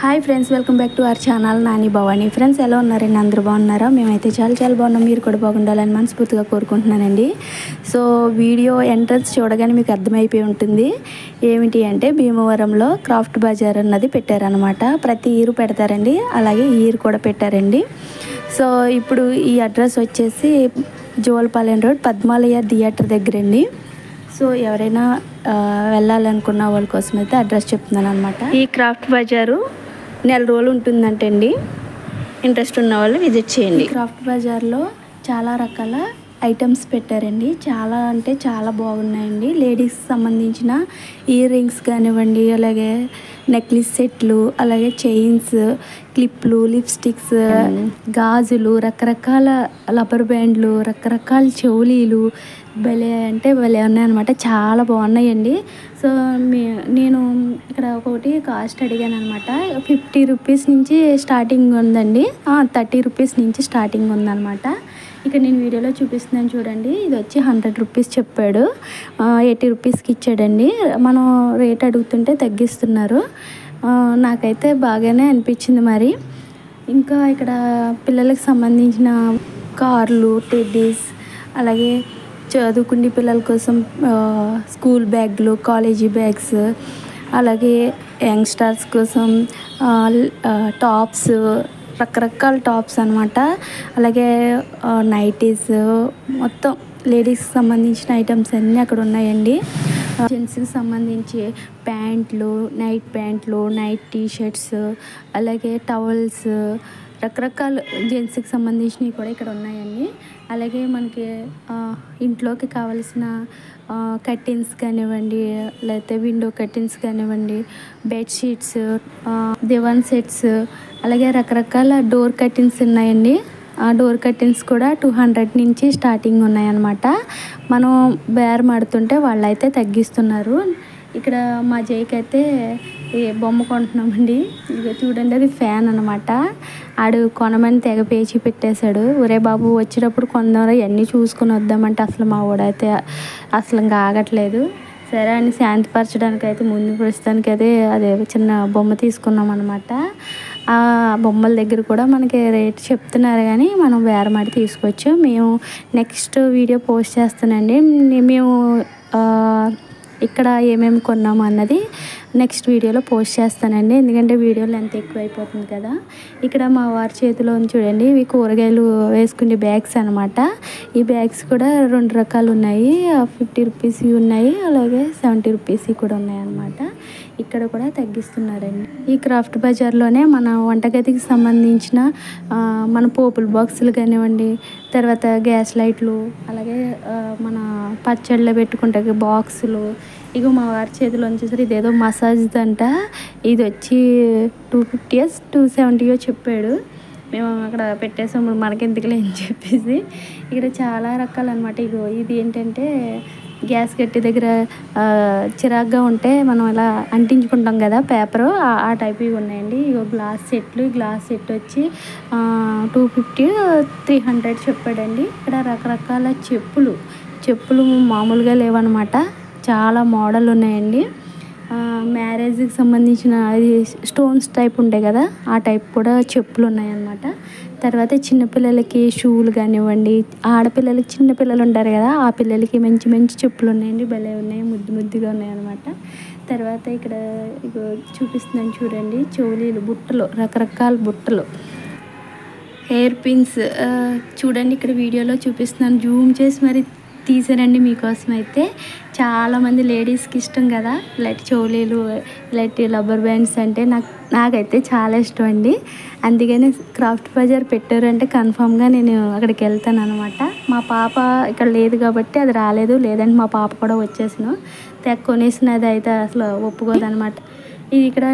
Hi friends, welcome back to our channel Nani Bhavani. Friends, ఎలా ఉన్నారండి? అందరూ బాగున్నారా? మేమైతే చాలా బాగున్నాం. మీరు కూడా బాగుండాలని మనస్ఫూర్తిగా కోరుకుంటున్నానండి. సో వీడియో ఎంట్రన్స్ చూడగానే మీకు అర్థమైపోయి ఉంటుంది. ఏమిటి అంటే భీమవరంలో క్రాఫ్ట్ బజార్ అన్నది పెట్టారనమాట. ప్రతి ఇయర్ పెడతారండి, అలాగే ఈ ఇయర్ కూడా పెట్టారండి. సో ఇప్పుడు ఈ అడ్రస్ వచ్చేసి జోల్పాలెం రోడ్ పద్మాలయ థియేటర్ దగ్గరండి. సో ఎవరైనా వెళ్ళాలనుకున్న వాళ్ళ కోసం అయితే అడ్రస్ చెప్తున్నాను అనమాట. ఈ క్రాఫ్ట్ బజారు నెల రోజులు ఉంటుందంటండి. ఇంట్రెస్ట్ ఉన్న వాళ్ళు విజిట్ చేయండి. క్రాఫ్ట్ బజార్లో చాలా రకాల ఐటమ్స్ పెట్టారండి. చాలా అంటే చాలా బాగున్నాయండి. లేడీస్కి సంబంధించిన ఇయర్ రింగ్స్ కానివ్వండి, అలాగే నెక్లెస్ సెట్లు, అలాగే చైన్స్, క్లిప్లు, లిప్స్టిక్స్, గాజులు, రకరకాల రబ్బర్ బ్యాండ్లు, రకరకాల చెవులీలు భలే అంటే భలే ఉన్నాయన్నమాట. చాలా బాగున్నాయండి. సో నేను ఇక్కడ ఒకటి కాస్ట్ అడిగాను అనమాట. 50 రూపీస్ నుంచి స్టార్టింగ్ ఉందండి. 30 రూపీస్ నుంచి స్టార్టింగ్ ఉందన్నమాట. ఇక్కడ నేను వీడియోలో చూపిస్తున్నాను చూడండి. ఇది వచ్చి 100 రూపీస్ చెప్పాడు, 80 రూపీస్కి ఇచ్చాడండి. మనం రేట్ అడుగుతుంటే తగ్గిస్తున్నారు. నాకైతే బాగానే అనిపించింది. మరి ఇంకా ఇక్కడ పిల్లలకు సంబంధించిన కార్లు, టెడ్డీస్, అలాగే చదువుకునే పిల్లల కోసం స్కూల్ బ్యాగ్లు, కాలేజీ బ్యాగ్స్, అలాగే యంగ్స్టర్స్ కోసం టాప్స్, రకరకాల టాప్స్ అనమాట. అలాగే నైటీస్, మొత్తం లేడీస్కి సంబంధించిన ఐటమ్స్ అన్నీ అక్కడ ఉన్నాయండి. జెంట్స్కి సంబంధించి ప్యాంట్లు, నైట్ ప్యాంట్లు, నైట్ టీషర్ట్స్, అలాగే టవల్స్, రకరకాల జెంట్స్కి సంబంధించినవి కూడా ఇక్కడ ఉన్నాయండి. అలాగే మనకి ఇంట్లోకి కావలసిన కర్టెన్స్ కానివ్వండి, లేకపోతే విండో కర్టెన్స్ కానివ్వండి, బెడ్షీట్స్, దివాన్ సెట్స్, అలాగే రకరకాల డోర్ కర్టెన్స్ ఉన్నాయండి. ఆ డోర్ కర్టెన్స్ కూడా 200 నుంచి స్టార్టింగ్ ఉన్నాయన్నమాట. మనం బేరం ఆడుతుంటే వాళ్ళైతే తగ్గిస్తున్నారు. ఇక్కడ మా జైకి అయితే బొమ్మ కొంటున్నామండి. ఇక చూడండి, అది ఫ్యాన్ అనమాట. ఆడు కొనమని తెగ పేచి పెట్టేశాడు. ఒరే బాబు, వచ్చేటప్పుడు కొందరు ఇవన్నీ చూసుకొని వద్దామంటే అసలు మా వాడైతే అసలు ఇంకా ఆగట్లేదు. సరే అని శాంతిపరచడానికి అయితే ముందు ప్రస్తుతానికి అయితే అదే చిన్న బొమ్మ తీసుకున్నాం అనమాట. ఆ బొమ్మల దగ్గర కూడా మనకి రేట్ చెప్తున్నారు, కానీ మనం బేరమాడి తీసుకోవచ్చు. మేము నెక్స్ట్ వీడియో పోస్ట్ చేస్తానండి. మేము ఇక్కడ ఏమేమి కొన్నాము అన్నది నెక్స్ట్ వీడియోలో పోస్ట్ చేస్తానండి. ఎందుకంటే వీడియో లెంత్ ఎక్కువ అయిపోతుంది కదా. ఇక్కడ మా వారి చేతిలో చూడండి, ఇవి కూరగాయలు వేసుకునే బ్యాగ్స్ అనమాట. ఈ బ్యాగ్స్ కూడా 2 రకాలు ఉన్నాయి. 50 రూపీస్ ఉన్నాయి, అలాగే 70 రూపీస్ కూడా ఉన్నాయి అన్నమాట. ఇక్కడ కూడా తగ్గిస్తున్నారండి. ఈ క్రాఫ్ట్ బజార్లోనే మన వంటగదికి సంబంధించిన మన పోపుల బాక్సులు కానివ్వండి, తర్వాత గ్యాస్ లైట్లు, అలాగే మన పచ్చళ్ళలో పెట్టుకుంటే బాక్సులు. ఇక మా వారి చేతిలో వచ్చేసరి ఇదేదో మసాజ్ అంట. ఇది వచ్చి 250 270 చెప్పాడు. మేము అక్కడ పెట్టేసాము, మనకెందుకులే అని చెప్పేసి. ఇక్కడ చాలా రకాలు అనమాట. ఇది ఏంటంటే గ్యాస్ గట్టి దగ్గర చిరాగ్గా ఉంటే మనం ఇలా అంటించుకుంటాం కదా పేపరు, ఆ టైప్ ఇవి ఉన్నాయండి. గ్లాస్ సెట్లు. ఈ గ్లాస్ సెట్ వచ్చి 250 300 చెప్పాడండి. ఇక్కడ రకరకాల చెప్పులు మామూలుగా లేవన్నమాట. చాలా మోడల్ ఉన్నాయండి. మ్యారేజ్కి సంబంధించిన అది స్టోన్స్ టైప్ ఉంటాయి కదా, ఆ టైప్ కూడా చెప్పులు ఉన్నాయన్నమాట. తర్వాత చిన్నపిల్లలకి షూలు కానివ్వండి, ఆడపిల్లలకి చిన్నపిల్లలు ఉంటారు కదా, ఆ పిల్లలకి మంచి చెప్పులు ఉన్నాయండి. భలే ఉన్నాయి, ముద్దుగా ఉన్నాయన్నమాట. తర్వాత ఇక్కడ చూపిస్తున్నాను చూడండి, చెవులీలు, బుట్టలు, రకరకాల బుట్టలు, హెయిర్ పిన్స్ చూడండి. ఇక్కడ వీడియోలో చూపిస్తున్నాను, జూమ్ చేసి మరి తీసారండి మీకోసం. అయితే చాలామంది లేడీస్కి ఇష్టం కదా ఇలాంటి చెవులీలు, ఇలాంటి రబ్బర్ బ్యాండ్స్ అంటే నాకైతే చాలా ఇష్టం అండి. అందుకని క్రాఫ్ట్ బజార్ పెట్టారంటే కన్ఫామ్గా నేను అక్కడికి వెళ్తాను అనమాట. మా పాప ఇక్కడ లేదు కాబట్టి అది రాలేదు, లేదంటే మా పాప కూడా వచ్చేసాను. కొనేసినది అయితే అసలు ఒప్పుకోదనమాట. ఇది ఇక్కడ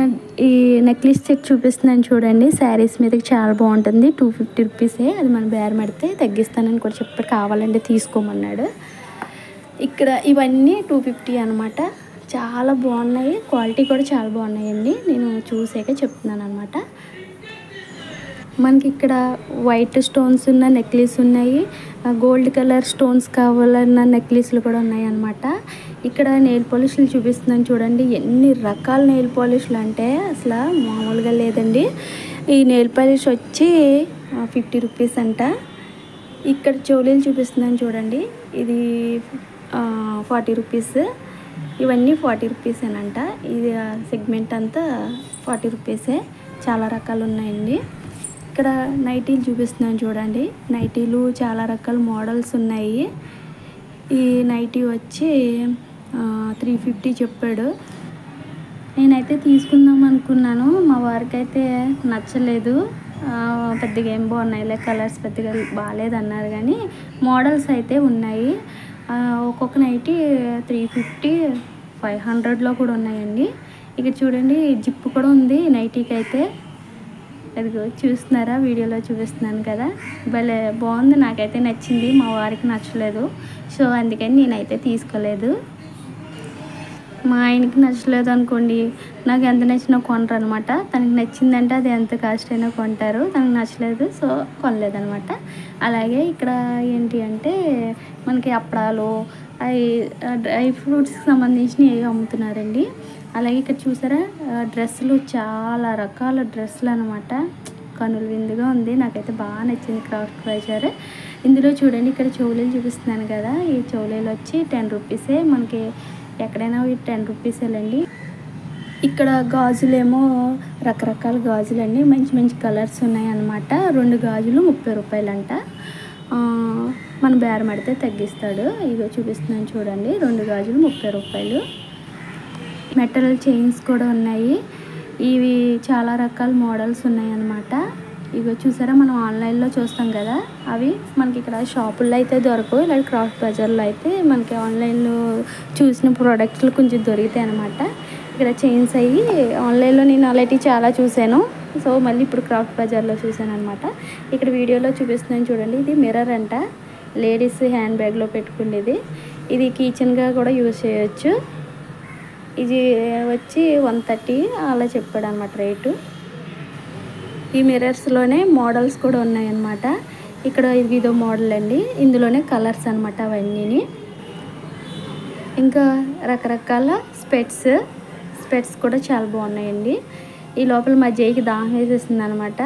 ఈ నెక్లెస్ సెట్ చూపిస్తున్నాను చూడండి. శారీస్ మీదకి చాలా బాగుంటుంది. 250 రూపీసే. అది మనం బేరం పెడితే తగ్గిస్తానని కూడా చెప్పాడు. కావాలంటే తీసుకోమన్నాడు. ఇక్కడ ఇవన్నీ 250 అనమాట. చాలా బాగున్నాయి, క్వాలిటీ కూడా చాలా బాగున్నాయండి. నేను చూసాక చెప్తున్నాను అనమాట. మనకి ఇక్కడ వైట్ స్టోన్స్ ఉన్న నెక్లెస్ ఉన్నాయి, గోల్డ్ కలర్ స్టోన్స్ కావాలన్న నెక్లెస్లు కూడా ఉన్నాయి అన్నమాట. ఇక్కడ నెయిల్ పాలిష్లు చూపిస్తున్నాను చూడండి. ఎన్ని రకాల నెయిల్ పాలిష్లు అంటే అసలు మామూలుగా లేదండి. ఈ నెయిల్ పాలిష్ వచ్చి 50 రూపీస్ అంట. ఇక్కడ చెవులీలు చూపిస్తున్నాను చూడండి. ఇది 40 రూపీస్. ఇవన్నీ 40 రూపీసేనంట. ఇది సెగ్మెంట్ అంతా 40 రూపీసే. చాలా రకాలు ఉన్నాయండి. ఇక్కడ నైటీలు చూపిస్తున్నాను చూడండి. నైటీలు చాలా రకాల మోడల్స్ ఉన్నాయి. ఈ నైటీ వచ్చి 350 చెప్పాడు. నేనైతే తీసుకుందాం అనుకున్నాను. మా వారికి అయితే నచ్చలేదు. పెద్దగా ఏం బాగున్నాయిలే, కలర్స్ పెద్దగా బాగాలేదన్నారు. కానీ మోడల్స్ అయితే ఉన్నాయి. ఒక్కొక్క నైటీ 350, 500లో కూడా ఉన్నాయండి. ఇక్కడ చూడండి జిప్పు కూడా ఉంది నైటీకి అయితే. అదిగో చూస్తున్నారా, వీడియోలో చూపిస్తున్నాను కదా, భలే బాగుంది. నాకైతే నచ్చింది, మా వారికి నచ్చలేదు. సో అందుకని నేనైతే తీసుకోలేదు. మా ఆయనకి నచ్చలేదు అనుకోండి, నాకు ఎంత నచ్చినా కొనరు అనమాట. తనకి నచ్చిందంటే అది ఎంత కాస్ట్ అయినా కొంటారు. తనకు నచ్చలేదు, సో కొనలేదనమాట. అలాగే ఇక్కడ ఏంటి అంటే మనకి అప్పడాలు, అవి డ్రై ఫ్రూట్స్కి సంబంధించినవి అమ్ముతున్నారండి. అలాగే ఇక్కడ చూసారా డ్రెస్సులు, చాలా రకాల డ్రెస్సులు అనమాట. కనుల విందుగా ఉంది. నాకైతే బాగా నచ్చింది క్రాఫ్ట్ బజార్. ఇందులో చూడండి ఇక్కడ చెవులీలు చూపిస్తున్నాను కదా. ఈ చెవులీలు వచ్చి 10 రూపీసే. మనకి ఎక్కడైనా 10 రూపీసేలండి. ఇక్కడ గాజులేమో రకరకాల గాజులండి, మంచి మంచి కలర్స్ ఉన్నాయి అన్నమాట. 2 గాజులు 30 రూపాయలంట. మన బేరం ఆడితే తగ్గిస్తాడు. ఇగో చూపిస్తున్నాను చూడండి. 2 గాజులు 30 రూపాయలు. మెటల్ చైన్స్ కూడా ఉన్నాయి. ఇవి చాలా రకాల మోడల్స్ ఉన్నాయి అన్నమాట. ఇగో చూసారా, మనం ఆన్లైన్లో చూస్తాం కదా, అవి మనకి ఇక్కడ షాపుల్లో అయితే దొరకవు. ఇలా క్రాఫ్ట్ బజార్లో అయితే మనకి ఆన్లైన్లో చూసిన ప్రోడక్ట్స్లు కొంచెం దొరుకుతాయి అన్నమాట. ఇక్కడ చైన్స్ అయ్యి ఆన్లైన్లో నేను అలాంటివి చాలా చూశాను. సో మళ్ళీ ఇప్పుడు క్రాఫ్ట్ బజార్లో చూశాను అనమాట. ఇక్కడ వీడియోలో చూపిస్తున్నాను చూడండి. ఇది మిర్రర్ అంట, లేడీస్ హ్యాండ్ బ్యాగ్లో పెట్టుకునేది. ఇది కిచెన్గా కూడా యూజ్ చేయొచ్చు. ఇది వచ్చి 130 అలా చెప్పాడు అనమాట రేటు. ఈ మిర్రర్స్లోనే మోడల్స్ కూడా ఉన్నాయన్నమాట. ఇక్కడ ఇదో మోడల్ అండి. ఇందులోనే కలర్స్ అనమాట అవన్నీ. ఇంకా రకరకాల స్పెట్స్ కూడా చాలా బాగున్నాయండి. ఈ లోపల మా జైకి దాహం వేసేసింది అనమాట.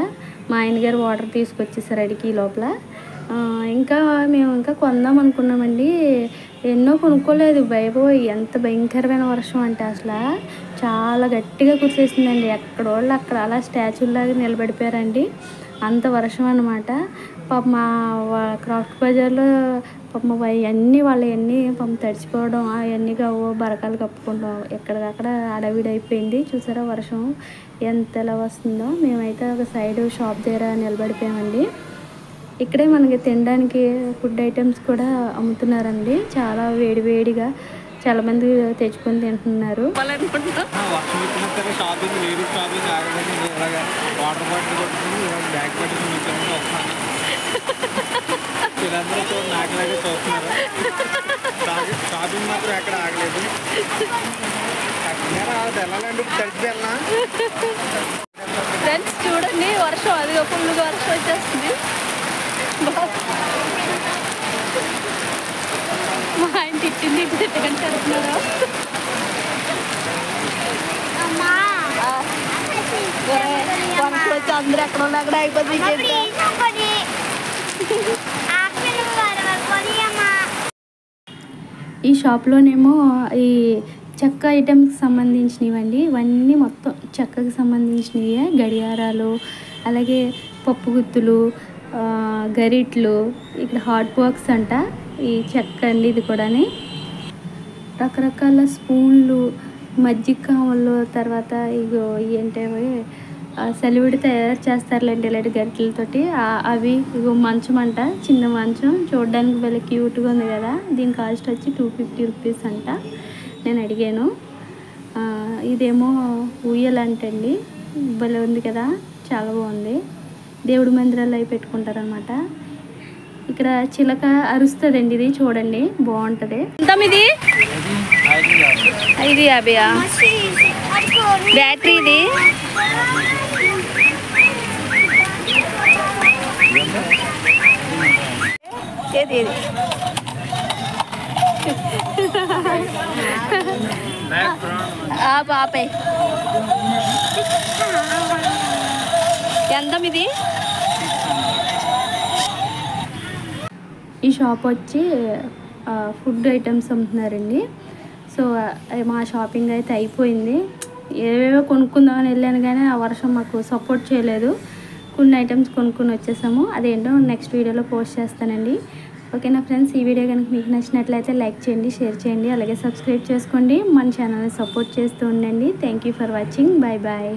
మా ఆయన గారు వాటర్ తీసుకొచ్చేసారు అడిగి ఈ లోపల. ఇంకా మేము కొందాం అనుకున్నామండి. ఎన్నో కొనుక్కోలేదు. భయపోయి ఎంత భయంకరమైన వర్షం అంటే అసలు చాలా గట్టిగా కురిసేసిందండి. ఎక్కడోళ్ళు అక్కడ అలా స్టాచ్యూలాగా నిలబడిపోయారండి. అంత వర్షం అనమాట. పాప మా క్రాఫ్ట్ బజార్లో పాప అవన్నీ వాళ్ళవన్నీ పాప తడిచిపోవడం, అవన్నీ బరకాలు కప్పుకుంటాం. ఎక్కడికక్కడ అడవిడైపోయింది. చూసారా వర్షం ఎంతలా వస్తుందో. మేమైతే ఒక సైడ్ షాప్ దగ్గర నిలబడిపోయామండి. ఇక్కడే మనకి తినడానికి ఫుడ్ ఐటమ్స్ కూడా అమ్ముతున్నారండి. చాలా వేడివేడిగా చాలామంది తెచ్చుకొని తింటున్నారు. ఫ్రెండ్స్ చూడండి వర్షం, అదిగో ఫుల్గా వర్షం వచ్చేస్తుంది. మా ఆయన తిట్టింది తిట్టగంటున్నారు. వర్షం వచ్చి అందరూ ఎక్కడ అక్కడ అయిపోతుంది. ఈ షాప్లోనేమో ఈ చెక్క ఐటమ్స్కి సంబంధించినవండి. ఇవన్నీ మొత్తం చెక్కకి సంబంధించినవి. గడియారాలు, అలాగే పప్పు గుత్తులు, గరిట్లు, ఇక్కడ హాట్ బాక్స్ అంట. ఈ చెక్క అండి ఇది కూడా. రకరకాల స్పూన్లు, మజ్జిగ కావాలి, తర్వాత ఇగో ఏంటవి సెలవిడి తయారు చేస్తారులేండి ఇలాంటి గరిటెలతోటి. అవి ఇగో మంచం అంట, చిన్న మంచం. చూడడానికి భలే క్యూట్గా ఉంది కదా. దీని కాస్ట్ వచ్చి 250 రూపీస్ అంట. నేను అడిగాను. ఇదేమో ఊయలంటండి. భలే ఉంది కదా, చాలా బాగుంది. దేవుడి మందిరాల్లో అవి పెట్టుకుంటారనమాట. ఇక్కడ చిలక అరుస్తుందండి. ఇది చూడండి బాగుంటుంది. ఎంత ఇది 550 బ్యాటరీ. ఇది ఏది ఇది పాపే ఎంత ఇది? ఈ షాప్ వచ్చి ఫుడ్ ఐటమ్స్ అమ్ముతున్నారండి. సో మా షాపింగ్ అయితే అయిపోయింది. ఏవేవో కొనుక్కుందామని వెళ్ళాను కానీ ఆ వర్షం మాకు సపోర్ట్ చేయలేదు. కొన్ని ఐటమ్స్ కొనుక్కొని వచ్చేసాము. అదేంటో నెక్స్ట్ వీడియోలో పోస్ట్ చేస్తానండి. ఓకేనా ఫ్రెండ్స్, ఈ వీడియో కనుక మీకు నచ్చినట్లయితే లైక్ చేయండి, షేర్ చేయండి, అలాగే సబ్స్క్రైబ్ చేసుకోండి. మన ఛానల్ని సపోర్ట్ చేస్తూ ఉండండి. Thank you for watching. Bye bye.